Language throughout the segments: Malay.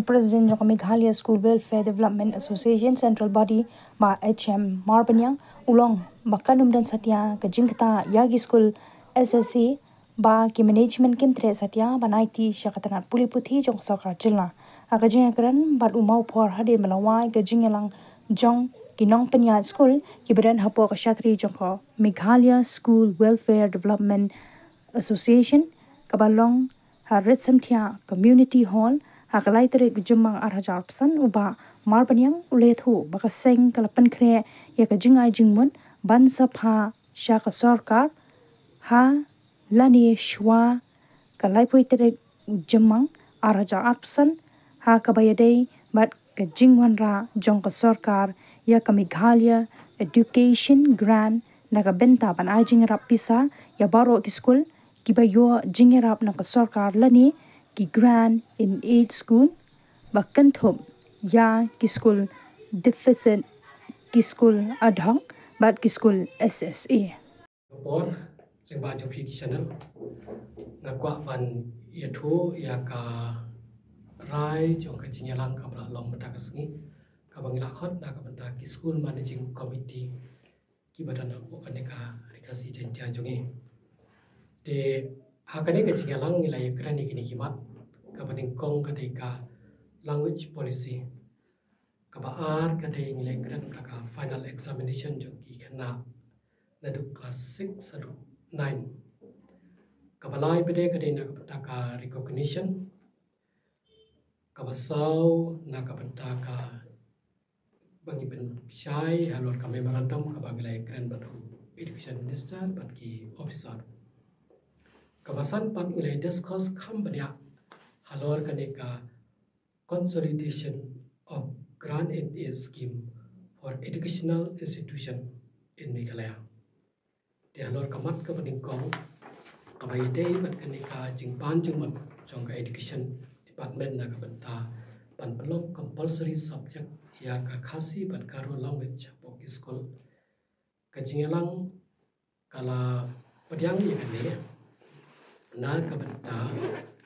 President of Meghalaya School Welfare Development Association Central Body ma HM Marbanyang ulong makanum dan satya ke jingkata yagi school SSC ba ki management kim tre satya ba IT syakatanat puli puthi jong sokra jilna aga jingakran bat umau por hade malawai ke jingelang jong kinong penya school ki badan hapo ka shatri jong ko Meghalaya School Welfare Development Association kabalong harit samthia community hall hakalai tere jumang arhajar pesan uba marbanyang ulethu baka seng kalapan kre ya ka jingai jingmun ban sapha sha ka sarkar ha lani shwa kalai pui tere jumang arhajar pesan ha kabayadei bat ka jingwan ra jong ka sarkar ya ka Meghalaya education grant naga benta ban ajing rap pisa ya baro ki school kibayo jingerap na ka sarkar lani ki grant in aid school bakan thom ya ki school deficit ki school adhang bat ki school SSA por lengba jong phi ki channel ngakwa ban yathu ya ka rai jong ka jinyalang ka bra long mata kasngi ka bangila khot na ka banta ki school managing committee ki badan ko kaneka rikasi jentia jongi de hakane ka jinyalang nilai krani kini kimat ka bating kong kadeka language policy ka baar kadai nilai kran ka final examination jongi kana nadu class 6 sadu 9 kabalai bede kadai na ka recognition kabasau na ka bangi ben syai halor ka memorandum ka bagilai kran batu education minister bat ki officer kabasan pat nilai discuss kam banya halor kaneka consolidation of grant and aid scheme for educational institution in Meghalaya. Di halor kamat ka paningkong kabai day bat kaneka jingpan jingmat jong ka education department na kabanta pan pelong compulsory subject ya ka khasi bat karo language pok school kajingelang kala padyang ya kane na kabanta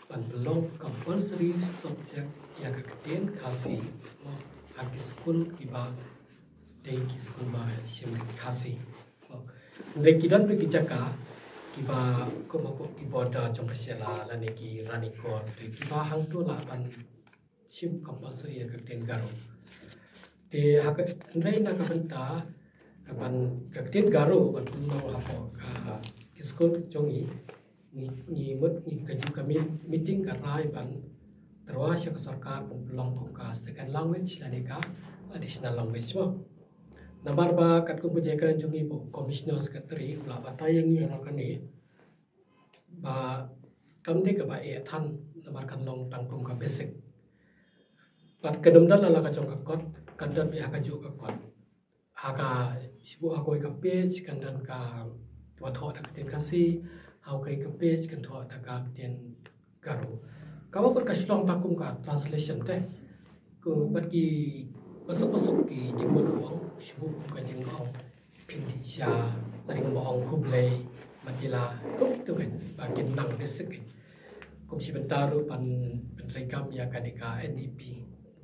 pan pelong compulsory subject ya ka katen khasi mo haki school kiba day ki school ba shem khasi ndre kidan pe kijaka kiba ko mako kiboda jong kasiala lani ki rani ko de kiba hang tu la pan sim compulsory ya ka katen garo de hak ndre na kabanta pan ka katen garo ban pelong hapo ka school jongi ni kaju kami meeting ka rai ban terwasya ka sarkar pelong ka second language lani ka additional language mo nabar ba kat ko puje kran jongi po commissioner secretary la batayang ni ana kani ba kamde ka ba e than nabar kan long tangkum ka basic pat kedum dal la ka jong ka kot kandan bi ka ju ka kot haka sibu akoi ka page kandan ka wa tho da katen kasi hau kai ka page kan tho da ka ten garo kawa per ka shlong tangkum ka translation te ko bat ki pasok ki jingbo ruang sibu ka jingong pindi sha laring bohong kublai matila tuk tu kan bagian nang basic kum si bentaru pan pentrekam ya kaneka NEP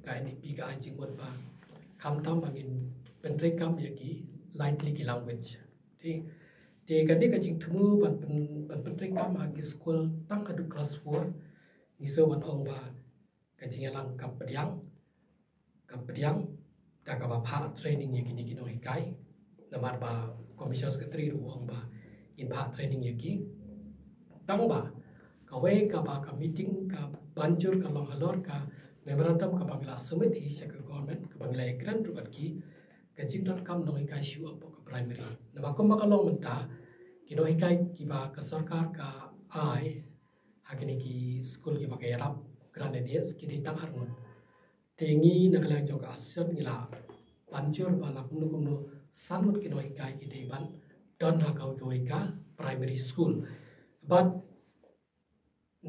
ka anjing wat ba kam tam bangin pentrekam ya ki lightly ki language ti kan ni ka jing thumu pan pentrekam ha ki school tang adu class 4 ni so wan ong ba ka jingalang kapdiang da ka ba pha training ya kini kino hikai namar ba commission secretary ruang ba in pha training ya ki tang ba ka we ka ba ka meeting ka banjur ka long halor ka memorandum ka bangla summit hi sha ka government ka bangla ekran rubat ki ka jingdon kam no hikai shu up ka primary nama ko ba ka long menta kino hikai ki ba ka sarkar ka ai hakini ki school ki ba ka yarap granadiers ki di tang harngun tengi nakalang jong asion ngila banjur bala kumno sanut kino hikai ki deban don ha ka primary school but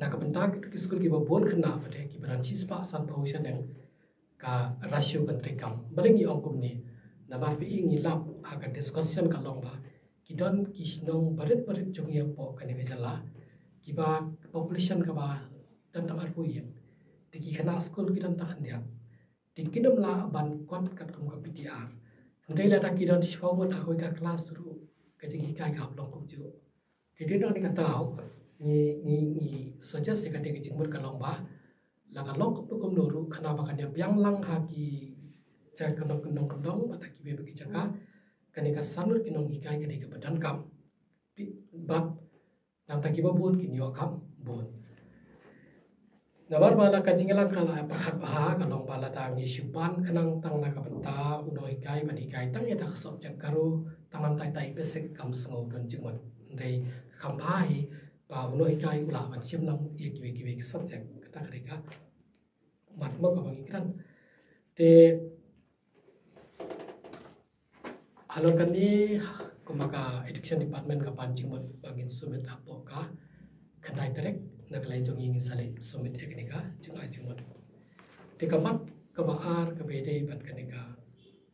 nakabentak ki school ki babon khna pade ki branchi spa san position yang ka ratio country kam balingi ongkum ni namar pi ngilap ha ka discussion ka long ba ki don ki sinong barit jong ya po ka ne jala ki ba population ka ba tan tamar pu yen tiki kena school kidan tak dia dikinam la ban kot kat kum ka PTR ndai la ta kidan shau mo ta hoi ka class ru ka jingi kai ka long kum ju jadi nak ni tahu ni suggest ka de jingmur ka long ba la ka long kum noru khana ba kan yang lang ha ki cha kanong pada ki be ki chaka kanika sanur kinong ikai kanika badan kam bat nam ta ki ba bon ki nyo kam bon nabar bala ka jingela kala pakhat baha ka long bala ta ngi shupan khanang tang na ka banta uno ikai ban ikai tang ya ta sop jak karo tangan tai tai basic kam sngo don jingman dei kam bhai ba uno ikai ula ban sim lang ye ki subject kata kanika mat mo ka bang ikran te halo kani kumaka education department ka pancing mod bangin summit apo ka kandai terek nak lain jong ingin salih summit eknika jengai jengmod tikamat ka baar ka bede bat kanika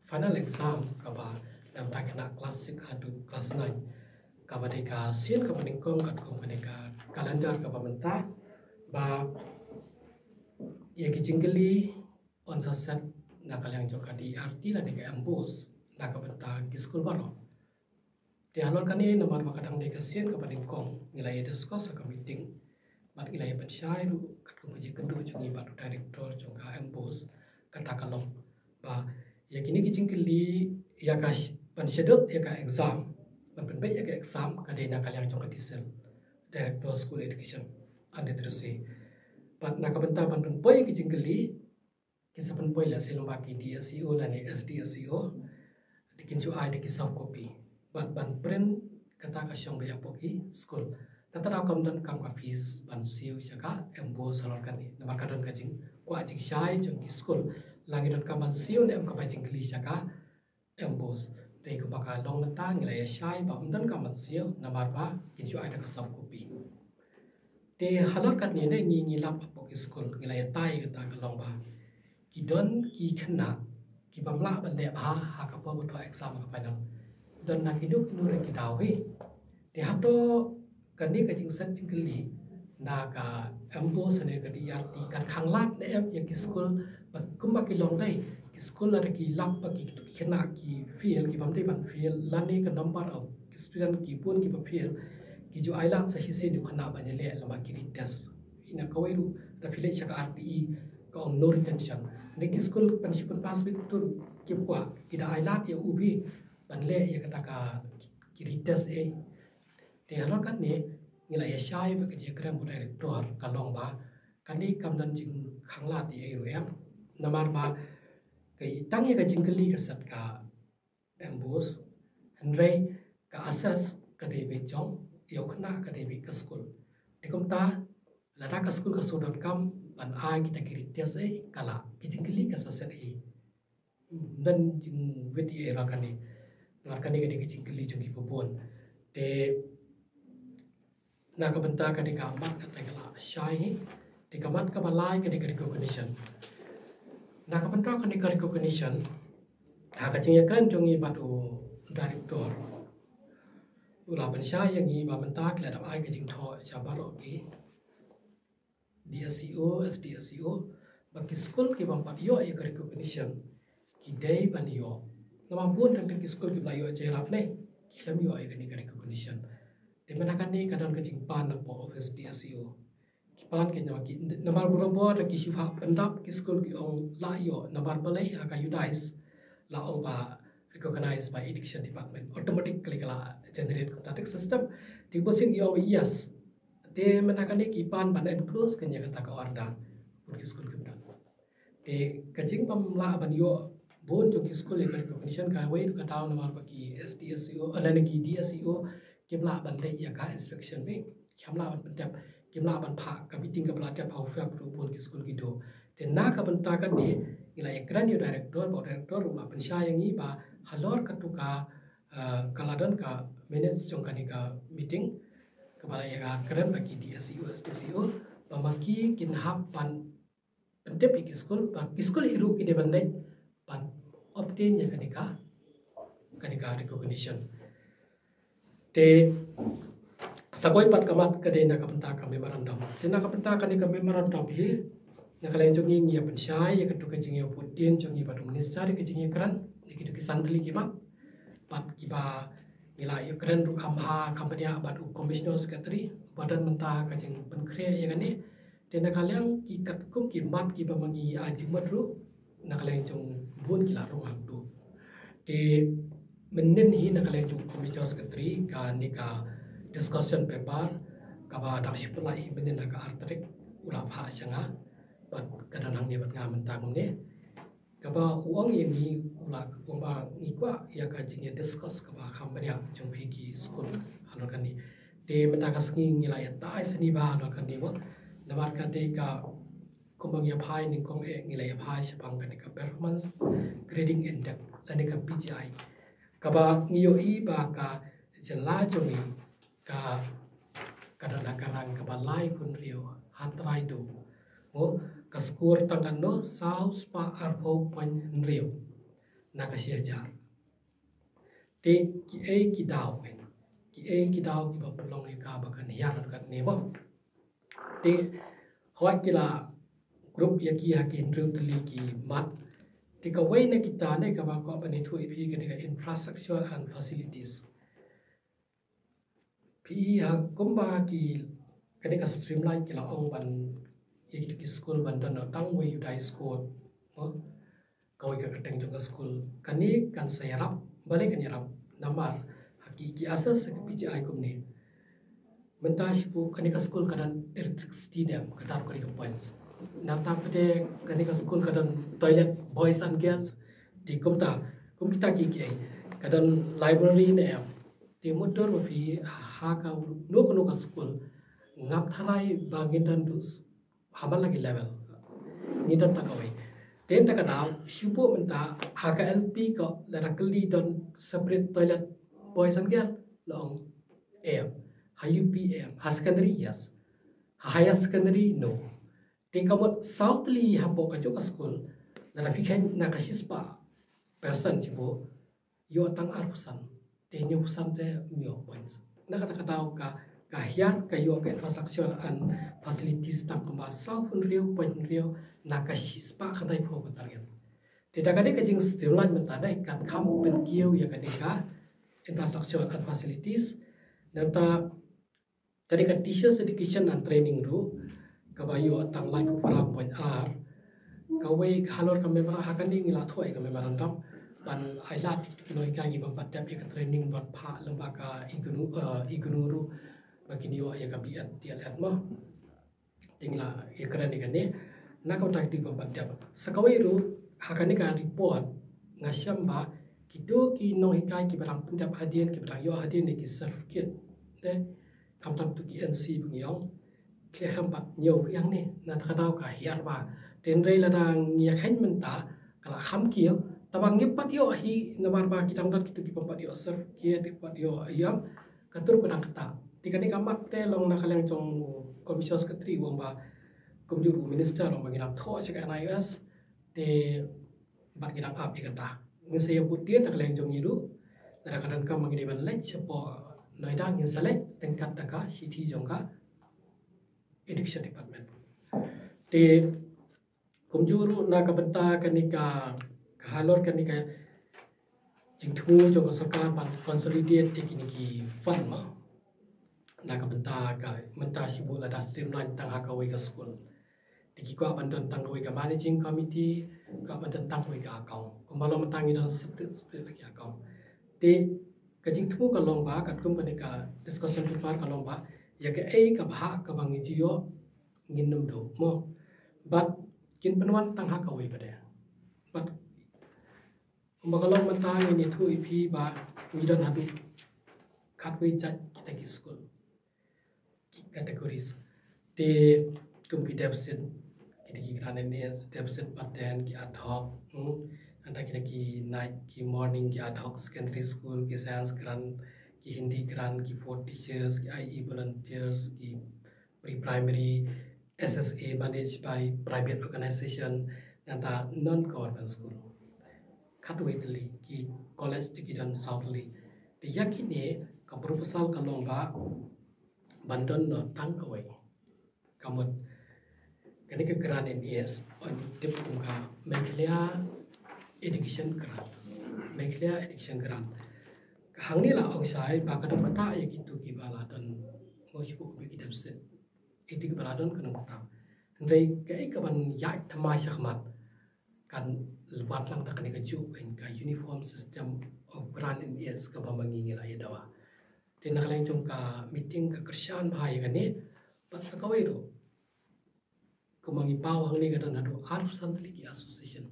final exam ka ba dam ta kana classic hadu class 9 ka badeka sin ka paningkong kat kom kanika kalendar ka pamenta ba ye ki jingli on sa set nakalang joka di arti la deka embos nak benta ki school baro ti halor kani nomor bakadang de kasien ka paling kong nilai discuss ka meeting mat nilai ban syai ru kat ko ji kendu jungi batu director jongka embos kata kalong ba ya kini ki cingkeli ya ka ban schedule ya ka exam ban penbe ya ka exam ka de nakalang jongka disel director school education ande terse bat nak benta ban penpoi ki cingkeli ki sapen poi la selomba ki DSEO la ne SDSEO dikin ju ai de soft copy ban print kata ka syong baya poki school tata daw kam dan kam ka fees ban siu chaka embo salor kan ni namar kadon ka jing kwa jing shai jong ki school langi don kam ban siu ne em ka bajing kli chaka embos dei ko baka long ta ngila ya shai ba dan kam ban siu namar ba kin ju ai da ka soft copy te halor kan ni ne ngi lap poki school ngila ya tai kata ka long ba ki don ki khna ki bamla ban de ba ha ka po bo exam ka final don nak hidup nure ki dawi di hato kani ka jing san jingli na ka ambo sane ka di arti kan khanglat ne em ya ki school ba kumba ki long dai ki school la ki lap ba ki khena ki feel ki bam dai ban feel lani ka number of student ki pun ki ba feel ki ju ailat sa hisi ni khana ba ne le lama ki test ina kawairu da feel cha ka arti ka on no retention ne ki school pan shi pan pass bi tur ki kwa ki da ailat ya ubi ban le ya kata ka kiritas te halor kat ni ngila ya shai ba ke kram bu director kalong ba kani kam dan jing khangla ti ai ruem namar ba kai tang ya ka jingli ka sat ka embos handrai ka asas ka de be jong yo khna ka de be ka school te kom ta lada ka school ka so.com ban ai kita kiritas kala ki jingli ka sasat dan jing wit era kani ngarkan ni kadang jingkeli jungi pebon te nak benta kadang kamat kata kala syai te kamat ka balai kadang recognition nak benta kadang recognition ha ka jingya kan jungi batu director ula ban syai yang ni ba benta kala da ai ka jing tho sabaro ki DSEO SDSEO bagi school ki bampat yo ya recognition ki dei ban yo nama pun tentang school kita yo aja lap ne kami yo ai kani recognition de mana kan ni kadang kecing pan po office DSEO ki pan ke nama berobo ada ki sifa pendap ki school ki ong la yo nama balai aka udais la ong ba recognized by education department automatically kala generate contact system di bosing yo yes de mana kan ni ki pan ban enclose kanya kata ka order pun ki school kita de kecing pamla ban yo bon jong school ya recognition ka wai ka taw namar pa ki SDSEO ala ne ki DSEO kimla ban le ya ka inspection ni khamla ban pendap kimla ban pha ka meeting ka bla ta phau fa pro bon ki school ki do te na ka ban ta kan ni ila ekran yo director bo director ru ban sha yang ni ba halor ka tu ka kaladon ka manage jong ka ni ka meeting ka bala ya ka keren ba ki DSEO SDSEO ba maki kin hap ban pendap ki school ba school hiru ki de ban dai ban obtain ya kanika recognition te sagoi pat kamat kade na kapenta ka memorandum te na kapenta kanika memorandum hi Nakalain jongi ngia pensyai ya ketu kejingi putin jongi badu minister kejingi kran ikitu kisantli kimak pat kiba ngila ya kran ru kamha kampanya badu commissioner secretary badan mentah kajing penkre ya gane te nakaliang ki katkum ki mat ki bamangi ajimat ru nakalain jong bun kila ru hangdu te menen hi nakalain jong commissioner secretary ka nika discussion paper kaba dak shipla hi menen ka artrik ula pha sanga bat kadang-kadang dia bat ngamen tanggung ne kaba uang yang ni ulak umba ngikwa ya ka jing ya discuss kaba kambanya jong pigi school halor kan ni de mentakas ngi ngila ya tai seni ba halor kan ni wa namar ka de ka kumbang ya phai ni kong e ngila ya phai sepang kan ka performance grading index dan ka PGI kaba ngiyo i ba ka jela jongi ka kadang-kadang kaba lai kun rio hatrai do mo kaskur tangan no saus pa arho pan rio na kasiajar te ki daw en ki daw ki ba pelong ka ba kan yar kan ne bo te hoi kila grup ya ki hakin rio teli ki mat te ka wei na kita ne ka ba ko ba ne thu pi ka infrastructure and facilities pi ha kumba ki ka streamline kila ong ban iki school bandan no tang we udai school kau ika keteng juga school kani kan saya rap balik kan yarap namar hakiki asas ke PCI kumni mentash bu kani ka school kadan electricity dam kadar kani ka points nata pede kani ka school kadan toilet boys and girls di kumta kum kita ki kadan library ne di motor fi ha ka no ka school ngam tharai bangidan dus hamal lagi level ni dan tak kawai ten tak kenal syubu menta HKLP ko lara keli don separate toilet boys and girl long am HUPM secondary yes higher secondary no te kamot southly hapo ka joka school lara fikhen na kasispa person syubu yo tang arpusan te nyu pusan te myo points na kata kata ka kahian kayo ke infrastructure and facilities tang kamba south rio point rio nakasis pa kadai pho ko target tidak kade kajing streamline mentadai kan kam pen kieu ya kade ka infrastructure and facilities nata kade ka teachers education and training ru kabayo tang lai para point r kawai halor ka member hakani ngila thoi ka memorandum ban ailat noi ka gi bampat tap ka training ban pha lembaga igunu ru bagi niwa ya kabiat dia lihat mah tinggal ya keren ni kan ni nak kau tak di bampat dia sekawai ru hakani ka report ngasiam ba kido ki no hikai ki barang pendap hadian ki barang yo hadian ni ki certificate de kam tam tu ki NC bungyong kle kham bat nyo yang ni na thadau ka hiar ba ten rei la dang ya khain menta kala kham ki tabang ngepat yo hi namar ba ki dang dat ki bampat yo certificate ki pat yo ayam katur ko nak ta tikani kamat te long nakalang chong komisyon sekretari wamba kumjuru minister long baginap tho se ka NIS te bat ginap ap ikata ngin saya putir nakalang chong yiru kadang-kadang kam mangini ban lech sepo noida ngin select tingkat daka city jongka education department te kumjuru nakabenta kanika kahalor kanika jingthu jong sarkar ban consolidate ekiniki fund ma nak benta ka menta sibu la das streamline tang hakawai ka school tiki ko abandan tang kawai ka managing committee ka abandan tang kawai ka account kumalo matang idan split lagi account te kajing thu ka long ba kat kum ka discussion paper ka long ba ya ka ka bha ka bang jiyo nginum do mo but kin penwan tang hakawai pada but kumbalong matang ini thu ipi ba ngidan hadu khatwai chat kita ki school categories te tum ki deficit ki granenes deficit pattern ki ad hoc anta ki night ki morning ki ad hoc secondary school ki science grant ki hindi grant ki for teachers ki IE volunteers ki pre primary SSA managed by private organization anta non government school khatwetli ki college ki dan southly te yakini ka proposal ka lomba bandon no tang kawai kamut kani ke grant NES on tip ka Meghalaya education grant Meghalaya education grant hang ni la ong sai ba ka dong kata ya gitu ki bala don ngo sibu ki dam set itu ki bala don kanong kata ndai kai ka ban ya thamai sakmat kan luat lang ta kani ka ju ka uniform system of grant NES ka ba mangi la ya dawa tin nakalain jong ka meeting ka kersian bahaya kan ni pas sakawai ro kumangi pau hang ni kadang adu arsan teliki association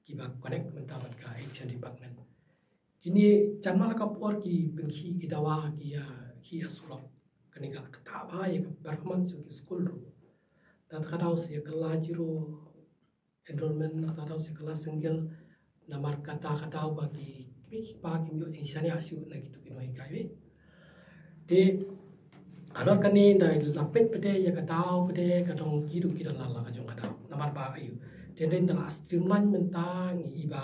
kiba connect mentabat ka action department kini jamal ka por ki benki ki dawa ki asulok kani ka kata bahaya ka performance ki school ro dan kadau se kala jiro enrollment atau se kala single namar kata kadau bagi pagi mio insani asu na gitu kinoi kai de alor kani dai lapet pede ya kadau pede kadong kidu kidan lala ka jong kadau namar ba ayu den tala streamline mentang iba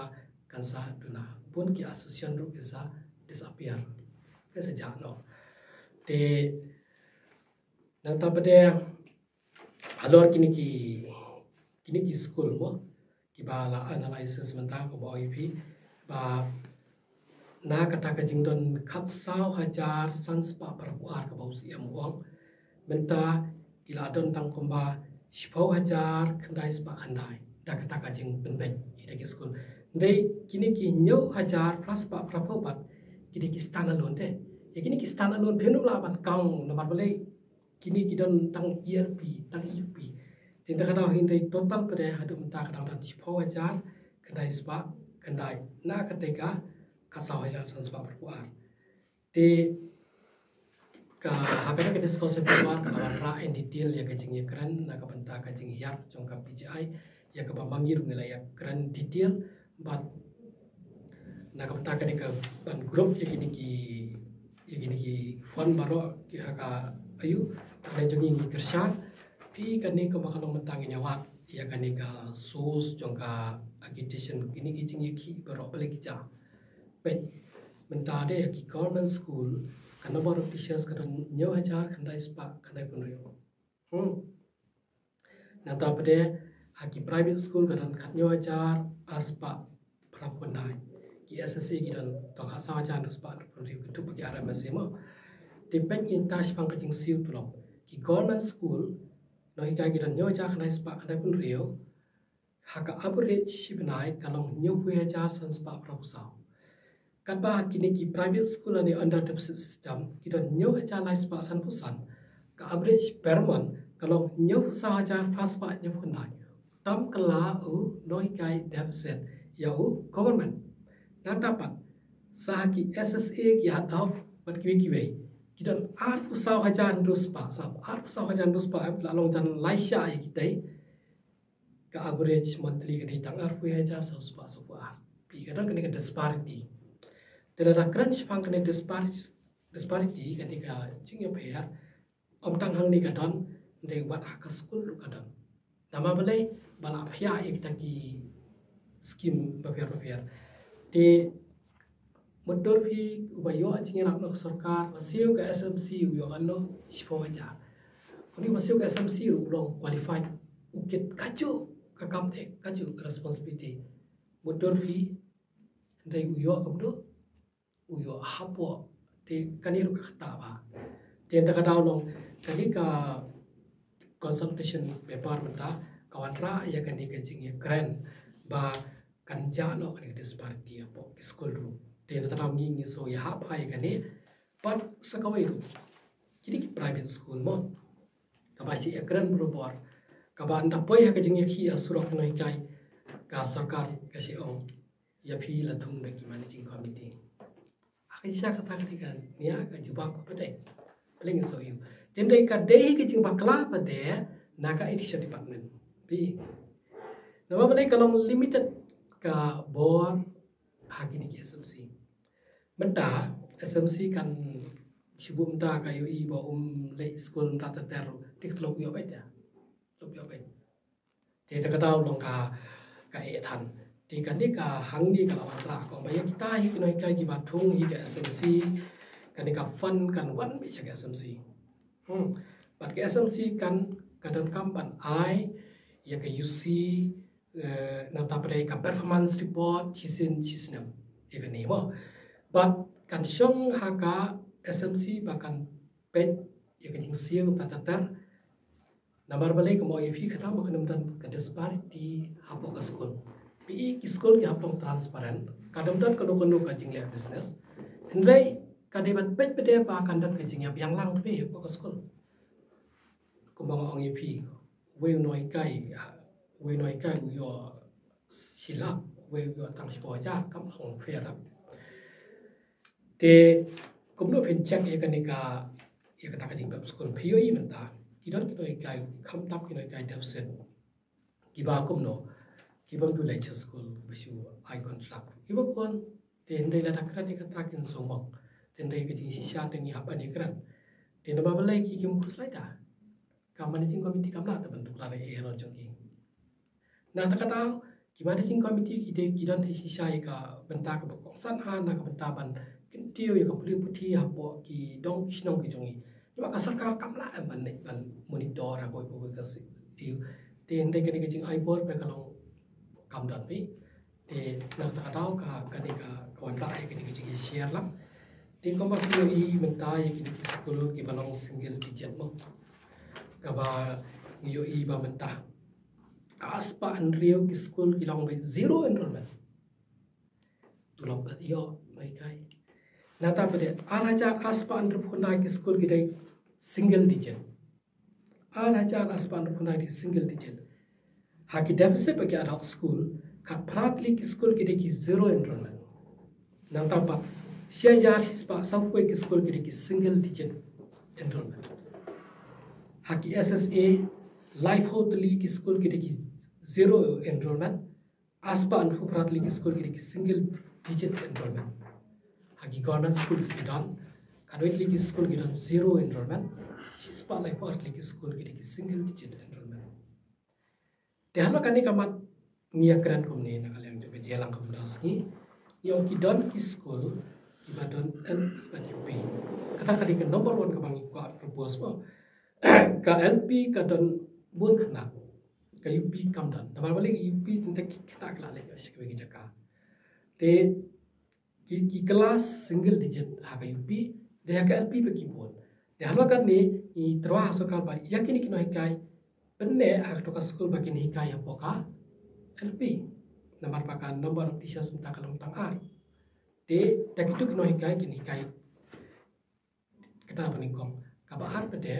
kansa duna pun ki association ru isa disappear ke sejak no de nang ta pede alor kini ki school mo ki bala analysis mentang ko OIP ba na kata ka jingdon khat sao hajar sans pa parapuar ka bau siam wang menta ila don tang komba 10,000 khandai spa khandai da kata ka jing penben ida ki school ndai kini ki nyau hajar plus pa prapopat kini ki stand alone de ya kini ki stand alone phenu la ban kaung na bale kini ki don tang ELP tang UP tinta kada hindai total pada hadu menta kadang dan 10,000 khandai spa khandai na kateka kasau hajar sans pa prapuar de ka hakana ke discuss keluar kalau ra in detail ya kajing ya kran na ka banta kajing hiar jong ka PGI ya ka mangir ngela ya kran detail but na ka banta ka ban group ya gini ki fund baro ki haka ayu kala jongi ni kersan pi kani ka makalong mentang nyawa ya kani ka sos jong ka agitation gini ki jing ki baro balik ja But mentade ki government school kan number of teachers kan 9,000 khandai spa khandai punrio. Nata pade haki private school kan 9,000 aspa prapundai. Ki SSC ki dan to kha 1,000 spa punrio tu pagi ara masemo. Depend in touch pang kajing siu tulom. Ki government school no hikai ki dan 9,000 khandai spa khandai punrio. Haka average benai kalong 9,000 san spa prapusau. Kadba kini ki private school ani under deposit system kita nyau haja lai spa san pusan ka average per month kalau nyau sa haja pas pa nyau kundai tam kala u noi kai deposit ya u government na dapat sa ki SSA ki hadau pat kiwi kita ar pusa haja ndus pa sa ar pusa haja ndus pa la long jan lai sha ya kita ka average monthly ka ditang ar pu haja sa spa so pa pi kadang kini ka disparity Tidak keren sepang kena disparity ketika cing yo payar om tang hang ni kadon de wat hak school lu kadon nama balai bala phya ek taki scheme bapiar de motor phi ubayo cing nak nok sarkar masih ke SMC uyo ano sipo aja kuni masih ke SMC ulong qualified ukit kaju kakam te kaju responsibility motor phi de uyo kamdo uyo hapo te kaniru kata ba te ta kadau long kani ka consultation paper menta kawan ra ya kani ka jing ya kren ba kan ja no kani disparity apo school room te ta tam ngi so ya hap hai kani but sakawai ru jadi ki private school mo ka ba si ya kren berubor ka ba nda poi ha ka jing ya ki asurok no kai ka sarkar ka si ong ya phi la thung da ki managing committee Aisyah katakan niya ka jubah ko pade paling so you tendai ka dei ke jing bakla pade naga education department pi nama balai kalau limited ka bor hakini ki SMC menta SMC kan sibuk menta kayu i ba le school menta ter dik lok yo bet ya lok yo bet te ta kadau long ka e than di kan ni ka hang di kalau ra ko ba ya kita hi kinoi kai ki bathung hi ke SMC kan ni ka fund kan wan bi ke SMC bat ke SMC kan kadon kampan ai ya ka UC na tapre ka performance report chisnem ya ka ni mo but kan syong haka SMC bahkan pet ya ka jing siu tatatar namar balai ka mo ifi kata mo kanam dan ka disparity hapo ka school pi ki school ki hapong transparent kadam dan kono ka jing le business hendrai kadeban pet pede pa kan dan ka jing ya yang lang pe hapo ka school kumang ong ifi we noi kai yo silap we yo tang sipo ja kam ong fe rap te kumno phin check ye kanika ye kata ka jing bab school POE menta kidon kinoi kai kham tap kinoi kai deficit kiba kumno kibam du lecture school bisu I contract kiba kon te ndai la takran ni kata kin somok te ndai ka jing sisha te ni apa ni kran te nama balai ki kim khuslai ta ka managing committee kamla ta bentuk la e ro jongki na ta kata ki managing committee ki de kidon he sisha ka benta ka bokong san ha na ka benta ban kin tiu ya ka puri puthi hapo ki dong kisnong ki jongi maka sarkar kamla ban monitor apa ibu ka si tiu te ndai ka ni jing ai bor pe kalong kam dan pi te na ta kata ka ni ka kawan ra ai ka ni jing share lam te ko ma POE menta ye ki school ki balong single digit mo kaba yo i ba menta aspa anrio ki school ki long by zero enrollment tulok ba yo mai kai nata pede anaja aspa andro phuna ki school ki dai single digit anaja aspa andro phuna ki single digit ha ki deficit bagi adult school ka pratli ki school ki dai ki zero enrollment nata pa sia jar hispa sau ki school ki dai ki single digit enrollment haki SSA life hoteli ki school ki deki zero enrollment aspa anfu pratli ki school ki deki single digit enrollment haki government school ki dan kadwetli ki school ki dan zero enrollment shispa life hoteli ki school ki deki single digit enrollment tehano kani kamat ngia kran komne na kaliang juga jelang komdas ni yo ki dan ki school ki badon en panipi kata kadi ke number 1 kabangi ko propose mo ka LP ka don bun khna ka UP kam dan namar balik UP tinte kita kala le sik bagi jaka te ki kelas single digit ha ka UP de ka LP pe ki bon de halo kan ni I terwa sokal ba yakini kino hikai penne ak to ka school ba kini hikai apoka LP namar pakan number of teachers minta kalong tang ar te tak itu kino hikai kini hikai kita paningkong kabaan pede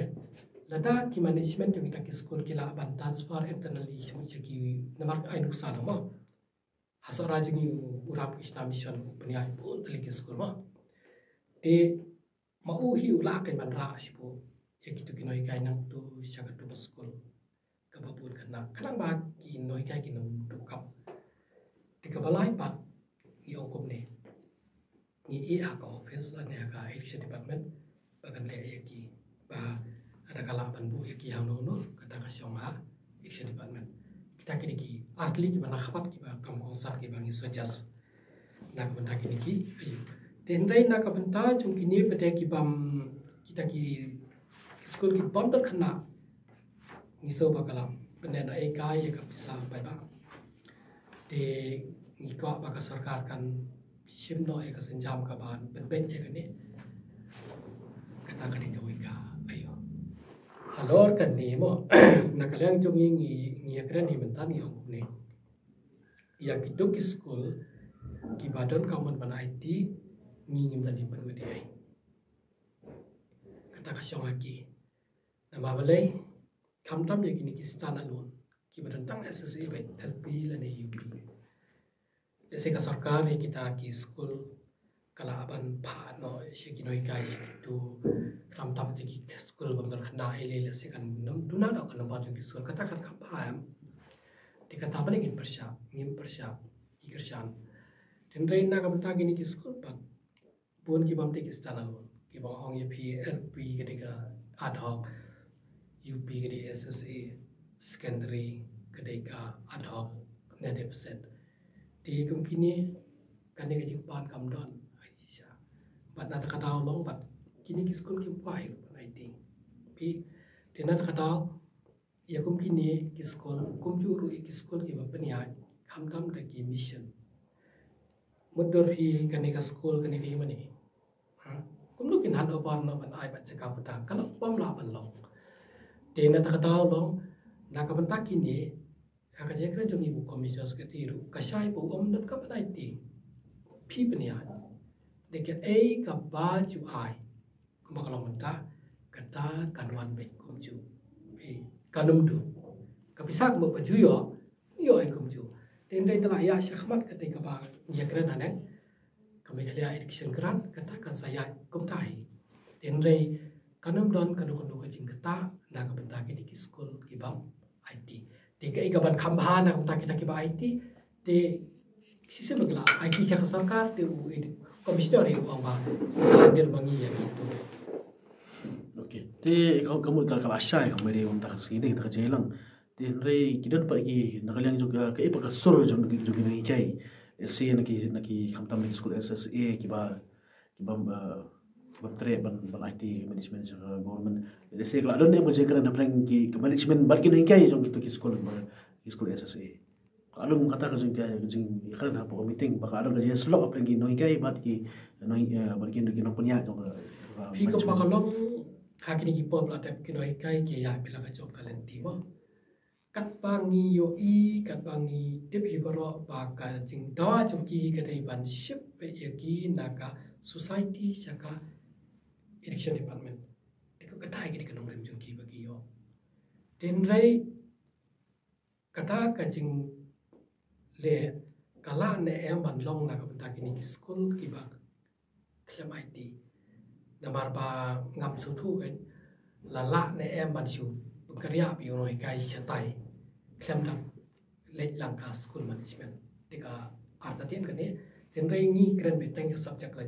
lada ki management yung kita ki school kila ban transfer internally semua ki namar ai nuksan mo haso rajing yu urap Islam mission peniai pun tali ki school mo te mau hi ula kan man ra sipo ya kitu ki noi kai nang tu syakat tu school kababun kana kanang ba ki noi kai ki nang tu kap te kabalai pat i ongkom ne i ka office ane ka education department bagan le ya ki ba ada kala banbu ki hano no kata kasyong ha education department kita kini ki artli ki bana khamat ki ba kam konsar ki bangi sojas na ka benda kini ki tendai na ka benda chung kini pete ki bam kita ki school ki bam dak khana ngiso ba kalam benda na eka ya ka bisa bai ba te ni ko ba ka sarkar kan sim no e ka senjam ka ban ben ya kan ni kata kani ka wika halor kan ni mo nakaliang jong ngi akran ni mentan ni ong ne ya kitu ki school ki badon kaman ban IT ngi ngim tadi ban wedi ai kata ka syong aki nama balai kam tam ya kini ki stand alone ki badon tang SSA bet LP la ne UP dese ka sarkar ni kita ki school kala aban pha no se ki noi kai se tu ram tam ti ki school bang khna ele le se kan nam duna da kan ba ti school kata kan ka paham di kata apa ngin persiap ki kerjaan tendrai na ka benta gini ki school pat pun ki bam ti ki stana ki bang ong ye LP ketika ad hoc UP ketika SSA secondary ketika ad hoc net percent ti kum kini kan ni jing pan kam don bat na ta daw long bat kini ki school ki pai I think pi te na ta daw ya kum kini ki school kum juru ki school ki bapenya kham tam da ki mission mudur hi kani ka school kani ki mani ha kum lu kin han obar no ban ai bat cakap puta kalau pom la ban long te na ta tahu long na ka bentak kini ka ka jekran jong ibu komisi seketiru ka syai bu om nat ka ban ti pi penia de ke ka ba ju ai kum kalau mentah kata kanwan baik kum ju kanum tu kapisak mo baju yo ai kum ju ten dai tala ya syahmat kata ka ba ya kran anak kami klia education kran kata kan saya kum tai ten dai kanum don kanu kanu ka jing kata na ka benta ki di school ki bam IT te ka ka ban khamba na kum ta kita ki ba IT te sisi bagla IT sya sarkar te komisioner yang ba sahadir mangi ya gitu. Okey. Ti kamu kalau asyai kamu dia untuk sini kita jelang. Ti rei kita dapat lagi nak kalian juga ke ipa kasur juga ni kai. SC nak kamu tahu school SSA kiba tre ban IT management government. SC kalau ada ni boleh kerana nak ki management bagi ni kai jong kita ki school SSA. Kalau kata kerja kerja kerana apa meeting bakal ada kerja slot apa lagi noi kai bat ki noi bagi nak punya jong. Pi ko pakalong hakini ki pop la tep ki noi kai ki ya bila ka job kalen ti mo kat bangi yo I kat bangi tip hi baro ba ka jing dawa jong ki ka dei ban ship pe ya ki naka society saka election department ko ka tai ki kanong rem jong ki bagi yo ten rei kata ka jing le kala ne em ban long na ka ta ki ni school ki ba klem IT namar ba ngam su thu cái là ne em ban su kerja bi noi kai chatai klem dam le langka school management deka arta tien kan ni ten rei ni kren be teng subject la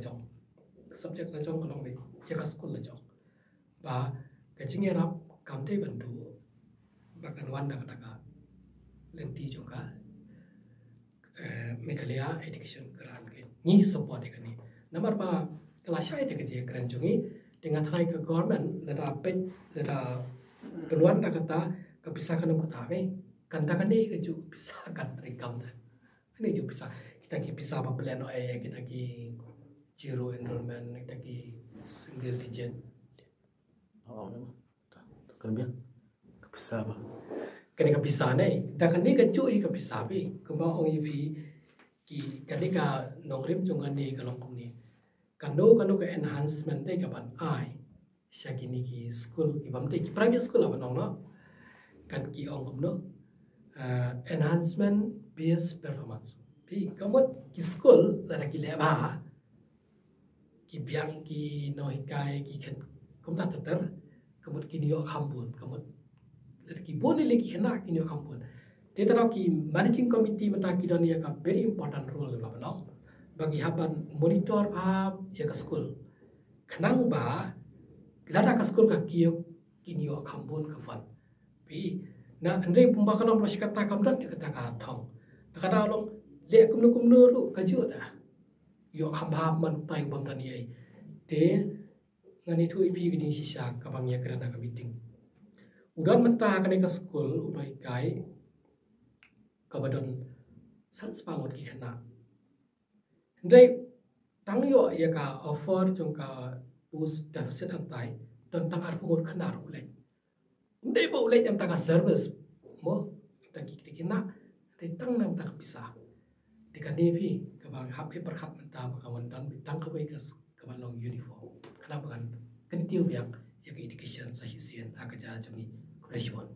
jong kolong be ya ka school la jong ba ka jing rap kam te ban du ba kan wan da ka len ti jong ka mekalia education kran ke ni support kan ni namar ba kelas saya itu kerja keren jungi dengan thay ke government lada pet lada peluang dah kata kepisahkan untuk tahu kan tak ni keju pisahkan terikam dah ini juga pisah kita ki pisah apa plan kita ki zero enrollment kita ki single digit kan biar kepisah apa kini kepisah ni dah kan ni keju kepisah bi kembang orang ipi ki kan ni ka nongrim jungan ni kalau ni kando ke enhancement dai kapan ai syakini ki school ki bamte ki private school apa nong no kan ki ong kom no enhancement based performance pi kamot ki school la ki leba ki biang ki noi kai ki khen kom ta ter kamot ki niyo khambun kamot la ki boni le ki khna ki niyo khambun te tarau ki managing committee mata ki donia ka very important role la no bagi haban monitor ya ka school khnang ba lada ka school ka kiyo kinyo khambun ka fan pi na andre pumba kanam pro sikata kamdat ya kata ka thong takada long le kumnu ru ka ju da yo khamba man tai bam dan ye te ngani thu ipi ki jing sisa ka bang ya kerana ka meeting udan menta ka ka school unai kai ka badon san spangot ki khana Ndai tang yo ya ka offer jong ka boost deficit am tai don tang ar pungut khana ru le ndai bo le jam ta ka service mo ta ki na te tang nam ta ka pisah de ka ne phi ka bang hap e par khat ta ba ka wan dan tang ka bai ka ban long uniform khana ba kan tiu biak ya ka education sa hisien aka ja jong ni kureshwan